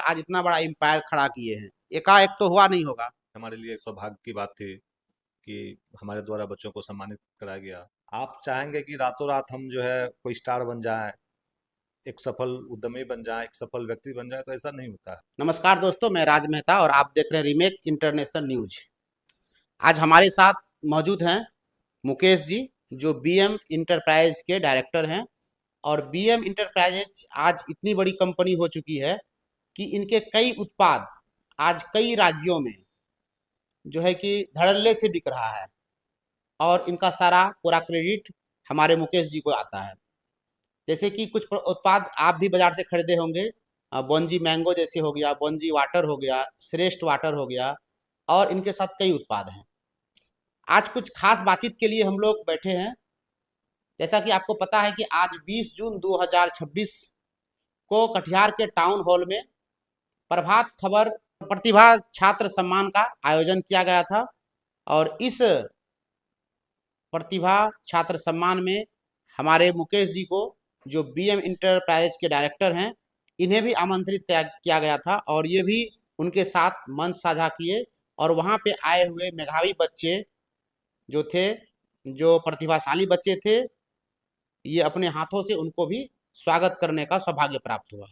आज इतना बड़ा एम्पायर खड़ा किए हैं। एकाएक तो हुआ नहीं होगा। हमारे लिए एक सौभाग्य की बात थी कि हमारे द्वारा बच्चों को सम्मानित कराया गया। आप चाहेंगे कि रातों रात हम जो है कोई स्टार बन जाएं, एक सफल उद्यमी बन जाएं, एक सफल व्यक्ति बन जाएं, तो ऐसा नहीं होता है। नमस्कार दोस्तों, मैं राज मेहता और आप देख रहे हैं रीमेक इंटरनेशनल न्यूज। आज हमारे साथ मौजूद हैं मुकेश जी, जो बीएम इंटरप्राइज के डायरेक्टर हैं। और बीएम इंटरप्राइजेज आज इतनी बड़ी कंपनी हो चुकी है कि इनके कई उत्पाद आज कई राज्यों में जो है कि धड़ल्ले से बिक रहा है। और इनका सारा पूरा क्रेडिट हमारे मुकेश जी को आता है। जैसे कि कुछ उत्पाद आप भी बाजार से खरीदे होंगे। बोंजी मैंगो जैसे हो गया, बोंजी वाटर हो गया, श्रेष्ठ वाटर हो गया, और इनके साथ कई उत्पाद हैं। आज कुछ खास बातचीत के लिए हम लोग बैठे हैं। जैसा कि आपको पता है कि आज 20 जून 2026 को कटिहार के टाउन हॉल में प्रभात खबर प्रतिभा छात्र सम्मान का आयोजन किया गया था। और इस प्रतिभा छात्र सम्मान में हमारे मुकेश जी को, जो बीएम इंटरप्राइज के डायरेक्टर हैं, इन्हें भी आमंत्रित किया गया था। और ये भी उनके साथ मंच साझा किए। और वहाँ पे आए हुए मेधावी बच्चे जो थे, जो प्रतिभाशाली बच्चे थे, ये अपने हाथों से उनको भी स्वागत करने का सौभाग्य प्राप्त हुआ।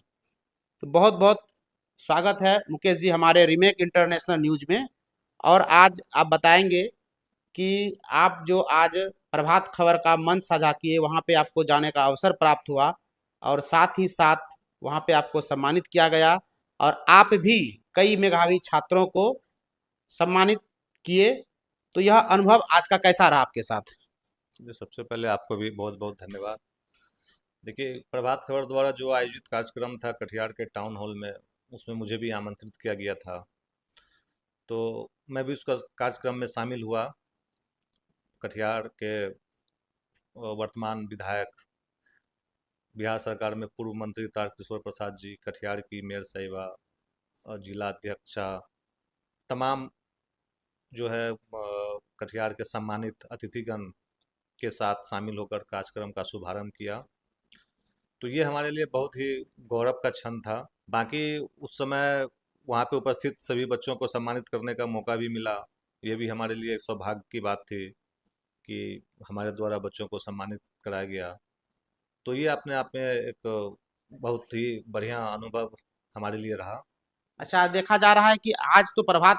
तो बहुत बहुत स्वागत है मुकेश जी हमारे रीमेक इंटरनेशनल न्यूज में। और आज आप बताएंगे कि आप जो आज प्रभात खबर का मंच साझा किए, वहाँ पे आपको जाने का अवसर प्राप्त हुआ और साथ ही साथ वहाँ पे आपको सम्मानित किया गया। और आप भी कई मेधावी छात्रों को सम्मानित किए। तो यह अनुभव आज का कैसा रहा आपके साथ? जी, सबसे पहले आपको भी बहुत बहुत धन्यवाद। देखिए, प्रभात खबर द्वारा जो आयोजित कार्यक्रम था कटिहार के टाउन हॉल में, उसमें मुझे भी आमंत्रित किया गया था। तो मैं भी उसका कार्यक्रम में शामिल हुआ। कटिहार के वर्तमान विधायक, बिहार सरकार में पूर्व मंत्री तारकिशोर प्रसाद जी, कटिहार की मेयर साहिबा और जिला अध्यक्षा, तमाम जो है कटिहार के सम्मानित अतिथिगण के साथ शामिल होकर कार्यक्रम का शुभारंभ किया। तो ये हमारे लिए बहुत ही गौरव का क्षण था। बाकी उस समय वहाँ पे उपस्थित सभी बच्चों को सम्मानित करने का मौका भी मिला। ये भी हमारे लिए एक सौभाग्य की बात थी कि हमारे द्वारा बच्चों को सम्मानित कराया गया। तो ये अपने आप में एक बहुत ही बढ़िया अनुभव हमारे लिए रहा। अच्छा, देखा जा रहा है कि आज तो प्रभात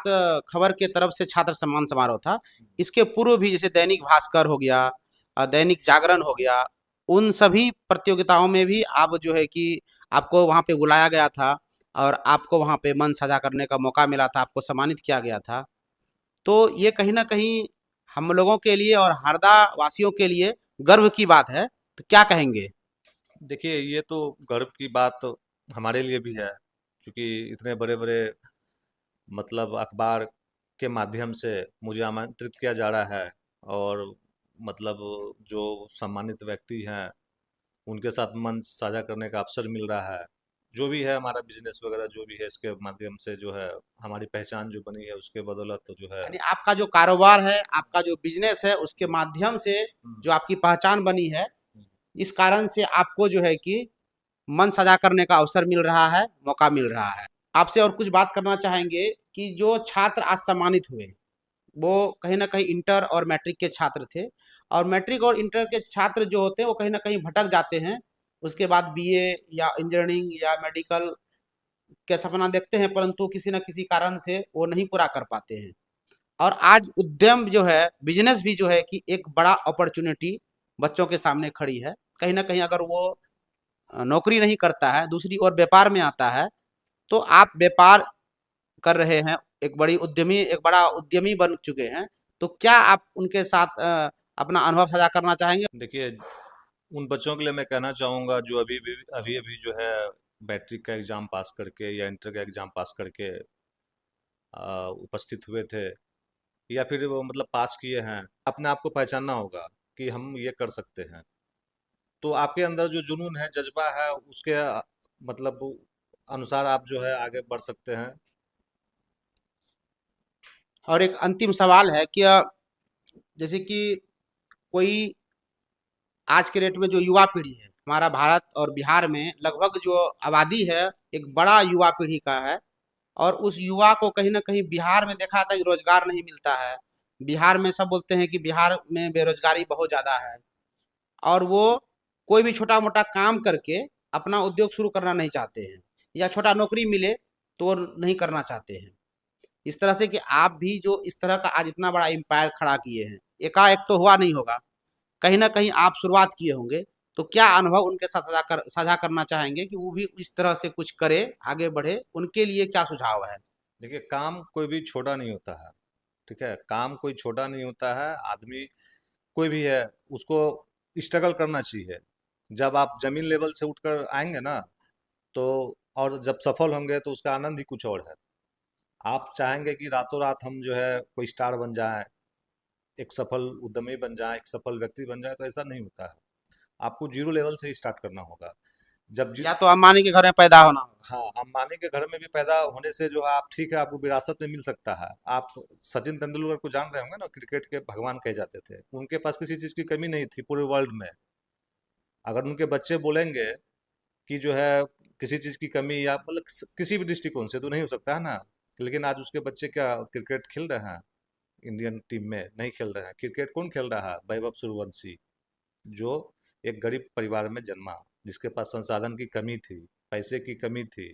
खबर के तरफ से छात्र सम्मान समारोह था। इसके पूर्व भी जैसे दैनिक भास्कर हो गया, दैनिक जागरण हो गया, उन सभी प्रतियोगिताओं में भी आप जो है कि आपको वहाँ पे बुलाया गया था और आपको वहाँ पे मंच साझा करने का मौका मिला था, आपको सम्मानित किया गया था। तो ये कहीं ना कहीं हम लोगों के लिए और हरदा वासियों के लिए गर्व की बात है। तो क्या कहेंगे? देखिए, ये तो गर्व की बात हमारे लिए भी है, क्योंकि इतने बड़े बड़े मतलब अखबार के माध्यम से मुझे आमंत्रित किया जा रहा है। और मतलब जो सम्मानित व्यक्ति हैं उनके साथ मंच साझा करने का अवसर मिल रहा है। जो भी है हमारा बिजनेस वगैरह जो भी है, इसके माध्यम से जो है हमारी पहचान जो बनी है उसके बदौलत जो है। यानी आपका जो कारोबार है, आपका जो बिजनेस है, उसके माध्यम से हम्म, जो आपकी पहचान बनी है, हम्म, इस कारण से आपको जो है कि मन सजा करने का अवसर मिल रहा है, मौका मिल रहा है। आपसे और कुछ बात करना चाहेंगे कि जो छात्र आज सम्मानित हुए, वो कहीं ना कहीं इंटर और मैट्रिक के छात्र थे। और मैट्रिक और इंटर के छात्र जो होते हैं वो कहीं ना कहीं भटक जाते हैं। उसके बाद बीए या इंजीनियरिंग या मेडिकल का सपना देखते हैं, परंतु किसी न किसी कारण से वो नहीं पूरा कर पाते हैं। और आज उद्यम जो है, बिजनेस भी जो है कि एक बड़ा अपॉर्चुनिटी बच्चों के सामने खड़ी है। कहीं ना कहीं अगर वो नौकरी नहीं करता है, दूसरी ओर व्यापार में आता है, तो आप व्यापार कर रहे हैं, एक बड़ा उद्यमी बन चुके हैं। तो क्या आप उनके साथ अपना अनुभव साझा करना चाहेंगे? देखिए, उन बच्चों के लिए मैं कहना चाहूँगा जो अभी अभी जो है मैट्रिक का एग्ज़ाम पास करके या इंटर का एग्ज़ाम पास करके उपस्थित हुए थे, या फिर वो मतलब पास किए हैं। अपने आप को पहचानना होगा कि हम ये कर सकते हैं। तो आपके अंदर जो जुनून है, जज्बा है, उसके मतलब अनुसार आप जो है आगे बढ़ सकते हैं। और एक अंतिम सवाल है कि जैसे कि कोई आज के डेट में जो युवा पीढ़ी है, हमारा भारत और बिहार में लगभग जो आबादी है एक बड़ा युवा पीढ़ी का है। और उस युवा को कहीं ना कहीं बिहार में देखा था कि रोजगार नहीं मिलता है। बिहार में सब बोलते हैं कि बिहार में बेरोजगारी बहुत ज़्यादा है। और वो कोई भी छोटा मोटा काम करके अपना उद्योग शुरू करना नहीं चाहते हैं, या छोटा नौकरी मिले तो वो नहीं करना चाहते हैं। इस तरह से कि आप भी जो इस तरह का आज इतना बड़ा एम्पायर खड़ा किए हैं, एकाएक तो हुआ नहीं होगा, कहीं ना कहीं आप शुरुआत किए होंगे। तो क्या अनुभव उनके साथ साझा करना चाहेंगे कि वो भी इस तरह से कुछ करे, आगे बढ़े, उनके लिए क्या सुझाव है? देखिए, काम कोई भी छोटा नहीं होता है। ठीक है, काम कोई छोटा नहीं होता है। आदमी कोई भी है, उसको स्ट्रगल करना चाहिए। जब आप जमीन लेवल से उठकर आएंगे ना, तो और जब सफल होंगे तो उसका आनंद ही कुछ और है। आप चाहेंगे कि रातों रात हम जो है कोई स्टार बन जाएं, एक सफल उद्यमी बन जाएं, एक सफल व्यक्ति बन जाएं, तो ऐसा नहीं होता है। आपको जीरो लेवल से ही स्टार्ट करना होगा। जब या तो अंबानी के घर में पैदा होना होगा। हाँ, अंबानी के घर में भी पैदा होने से जो है आप, ठीक है, आपको विरासत में मिल सकता है। आप सचिन तेंदुलकर को जान रहे होंगे ना, क्रिकेट के भगवान कहे जाते थे। उनके पास किसी चीज़ की कमी नहीं थी पूरे वर्ल्ड में। अगर उनके बच्चे बोलेंगे कि जो है किसी चीज़ की कमी, या मतलब किसी भी दृष्टिकोण से, तो नहीं हो सकता है ना। लेकिन आज उसके बच्चे क्या क्रिकेट खेल रहे हैं? इंडियन टीम में नहीं खेल रहे हैं। क्रिकेट कौन खेल रहा है? वैभव सूर्यवंशी, जो एक गरीब परिवार में जन्मा, जिसके पास संसाधन की कमी थी, पैसे की कमी थी,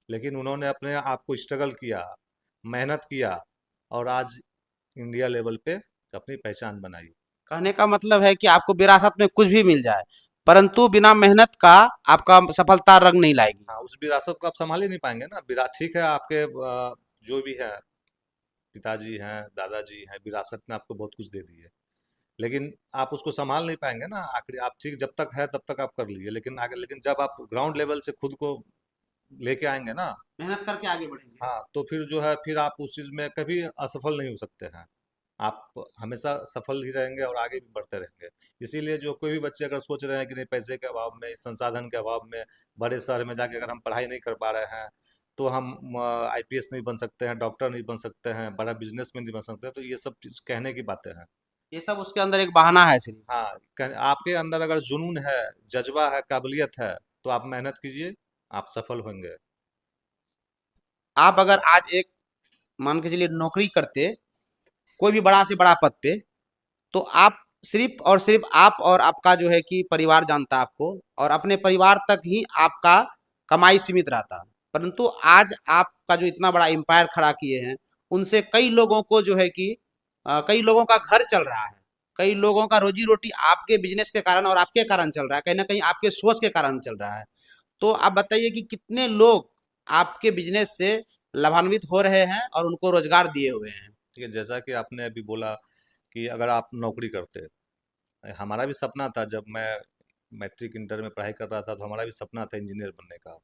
लेकिन उन्होंने अपने आप को स्ट्रगल किया, मेहनत किया, और आज इंडिया लेवल पे अपनी पहचान बनाई। कहने का मतलब है कि आपको विरासत में कुछ भी मिल जाए, परंतु बिना मेहनत का आपका सफलता रंग नहीं लाएगी। हाँ, उस विरासत को आप संभाल ही नहीं पाएंगे ना। विरा ठीक है, आपके जो भी है, पिताजी हैं, दादाजी हैं, विरासत में आपको बहुत कुछ दे दिए, लेकिन आप उसको संभाल नहीं पाएंगे ना। आखिर आप, ठीक, जब तक है तब तक आप कर लिए, लेकिन आगे, लेकिन जब आप ग्राउंड लेवल से खुद को लेके आएंगे ना, मेहनत करके आगे बढ़ेंगे। हाँ, तो फिर जो है, फिर आप उस चीज़ में कभी असफल नहीं हो सकते हैं। आप हमेशा सफल ही रहेंगे और आगे भी बढ़ते रहेंगे। इसीलिए जो कोई भी बच्चे अगर सोच रहे हैं कि नहीं, पैसे के अभाव में, संसाधन के अभाव में, बड़े शहर में जाके अगर हम पढ़ाई नहीं कर पा रहे हैं, तो हम आईपीएस नहीं बन सकते हैं, डॉक्टर नहीं बन सकते हैं, बड़ा बिजनेसमैन नहीं बन सकते हैं, तो ये सब चीज़ कहने की बातें हैं। ये सब उसके अंदर एक बहाना है सिर्फ। हाँ, आपके अंदर अगर जुनून है, जज्बा है, काबिलियत है, तो आप मेहनत कीजिए, आप सफल होंगे। आप अगर आज एक, मान के चलिए, नौकरी करते कोई भी बड़ा से बड़ा पद पे, तो आप सिर्फ और सिर्फ आप और आपका जो है कि परिवार जानता आपको, और अपने परिवार तक ही आपका कमाई सीमित रहता। परंतु आज आपका जो इतना बड़ा एम्पायर खड़ा किए हैं, उनसे कई लोगों को जो है कि कई लोगों का घर चल रहा है, कई लोगों का रोजी रोटी आपके बिजनेस के कारण और आपके कारण चल रहा है, कहीं ना कहीं आपके सोच के कारण चल रहा है। तो आप बताइए कि कितने लोग आपके बिजनेस से लाभान्वित हो रहे हैं और उनको रोजगार दिए हुए हैं। ठीक है, जैसा कि आपने अभी बोला कि अगर आप नौकरी करते, हमारा भी सपना था। जब मैं मैट्रिक इंटर में पढ़ाई कर रहा था, तो हमारा भी सपना था इंजीनियर बनने का।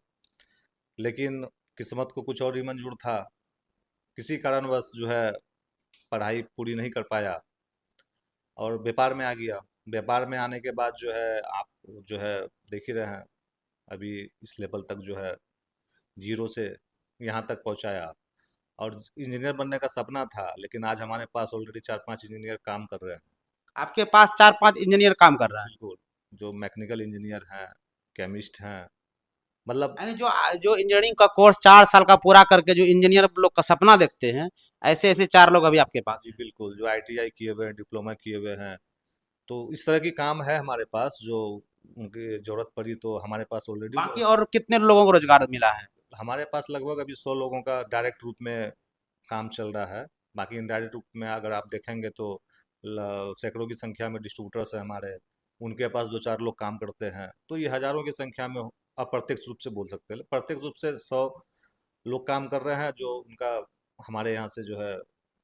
लेकिन किस्मत को कुछ और ही मंजूर था। किसी कारणवश जो है पढ़ाई पूरी नहीं कर पाया, और व्यापार में आ गया। व्यापार में आने के बाद जो है, आप जो है देख ही रहे हैं, अभी इस लेवल तक जो है, जीरो से यहाँ तक पहुँचाया। और इंजीनियर बनने का सपना था, लेकिन आज हमारे पास ऑलरेडी 4-5 इंजीनियर काम कर रहे हैं। आपके पास 4-5 इंजीनियर काम कर रहा है। बिल्कुल, जो मैकेनिकल इंजीनियर हैं, केमिस्ट हैं, मतलब। यानी जो जो इंजीनियरिंग का कोर्स 4 साल का पूरा करके जो इंजीनियर लोग का सपना देखते हैं, ऐसे ऐसे 4 लोग अभी आपके पास जी हैं। बिल्कुल, जो आईटीआई किए हुए हैं, डिप्लोमा किए हुए हैं, तो इस तरह की काम है हमारे पास। जो उनकी ज़रूरत पड़ी तो हमारे पास ऑलरेडी बाकी और कितने लोगों को रोजगार मिला है? हमारे पास लगभग अभी 100 लोगों का डायरेक्ट रूप में काम चल रहा है। बाकी इनडायरेक्ट रूप में अगर आप देखेंगे तो सैकड़ों की संख्या में डिस्ट्रीब्यूटर्स हैं हमारे, उनके पास 2-4 लोग काम करते हैं। तो ये हजारों की संख्या में अप्रत्यक्ष रूप से बोल सकते हैं। प्रत्यक्ष रूप से 100 लोग काम कर रहे हैं, जो उनका हमारे यहाँ से जो है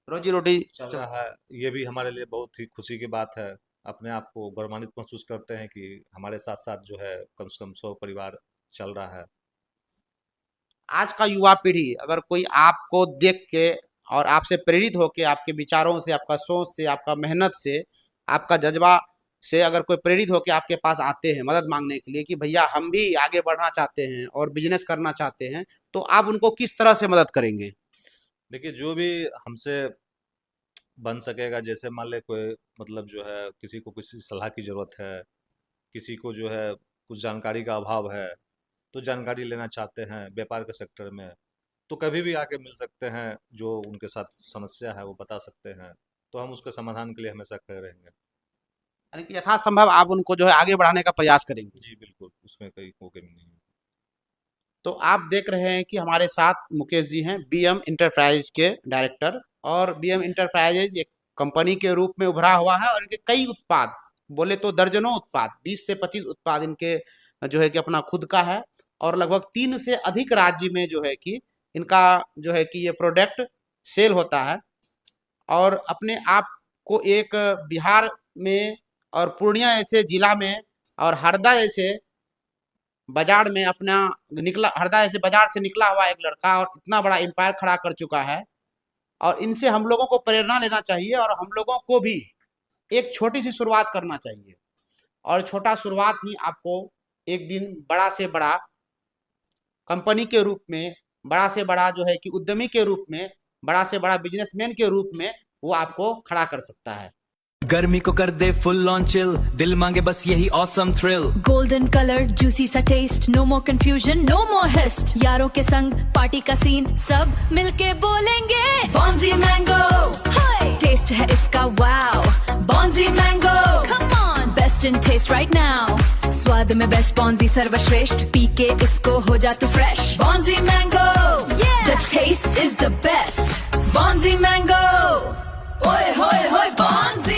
रोजी रोटी चल चल। रहा है। ये भी हमारे लिए बहुत ही खुशी की बात है। अपने आप को गौरवान्वित महसूस करते हैं कि हमारे साथ साथ जो है कम से कम 100 परिवार चल रहा है। आज का युवा पीढ़ी अगर कोई आपको देख के और आपसे प्रेरित होके, आपके विचारों से, आपका सोच से, आपका मेहनत से, आपका जज्बा से अगर कोई प्रेरित होके आपके पास आते हैं मदद मांगने के लिए कि भैया हम भी आगे बढ़ना चाहते हैं और बिजनेस करना चाहते हैं, तो आप उनको किस तरह से मदद करेंगे? देखिए, जो भी हमसे बन सकेगा, जैसे मान ले कोई, मतलब जो है, किसी को किसी सलाह की ज़रूरत है, किसी को जो है कुछ जानकारी का अभाव है, तो जानकारी लेना चाहते हैं व्यापार के सेक्टर में, तो कभी भी आके मिल सकते हैं। जो उनके साथ समस्या है वो बता सकते हैं, तो हम उसके समाधान के लिए हमेशा खड़े रहेंगे। यानी कि यथासंभव आप उनको जो है आगे बढ़ाने का प्रयास करेंगे। जी बिल्कुल, उसमें कोई कमी नहीं है। तो आप देख रहे हैं कि हमारे साथ मुकेश जी हैं, बीएम इंटरप्राइज के डायरेक्टर। और बीएम इंटरप्राइजेज एक कंपनी के रूप में उभरा हुआ है और इनके कई उत्पाद, बोले तो दर्जनों उत्पाद, 20 से 25 उत्पाद इनके जो है कि अपना खुद का है। और लगभग 3 से अधिक राज्य में जो है कि इनका जो है कि ये प्रोडक्ट सेल होता है। और अपने आप को एक बिहार में और पूर्णिया ऐसे जिला में और हरदा जैसे बाजार में अपना हरदा जैसे बाजार से निकला हुआ एक लड़का और इतना बड़ा एम्पायर खड़ा कर चुका है। और इनसे हम लोगों को प्रेरणा लेना चाहिए और हम लोगों को भी एक छोटी सी शुरुआत करना चाहिए। और छोटा शुरुआत ही आपको एक दिन बड़ा से बड़ा कंपनी के रूप में, बड़ा से बड़ा जो है कि उद्यमी के रूप में, बड़ा से बड़ा बिजनेसमैन के रूप में वो आपको खड़ा कर सकता है। गर्मी को कर दे फुल ऑन चिल, दिल मांगे बस यही awesome thrill. Golden colour juicy सा taste, no more confusion no more haste. यारों के संग पार्टी का सीन, सब मिलके बोलेंगे बॉन्जी मैंगो। टेस्ट है इसका wow, Bonji mango come on, best in taste right now. स्वाद में बेस्ट बॉन्जी सर्वश्रेष्ठ, पी के इसको हो जा तू fresh. Bonji mango, the taste is the best. Bonji mango, ओए होए होए बॉन्जी।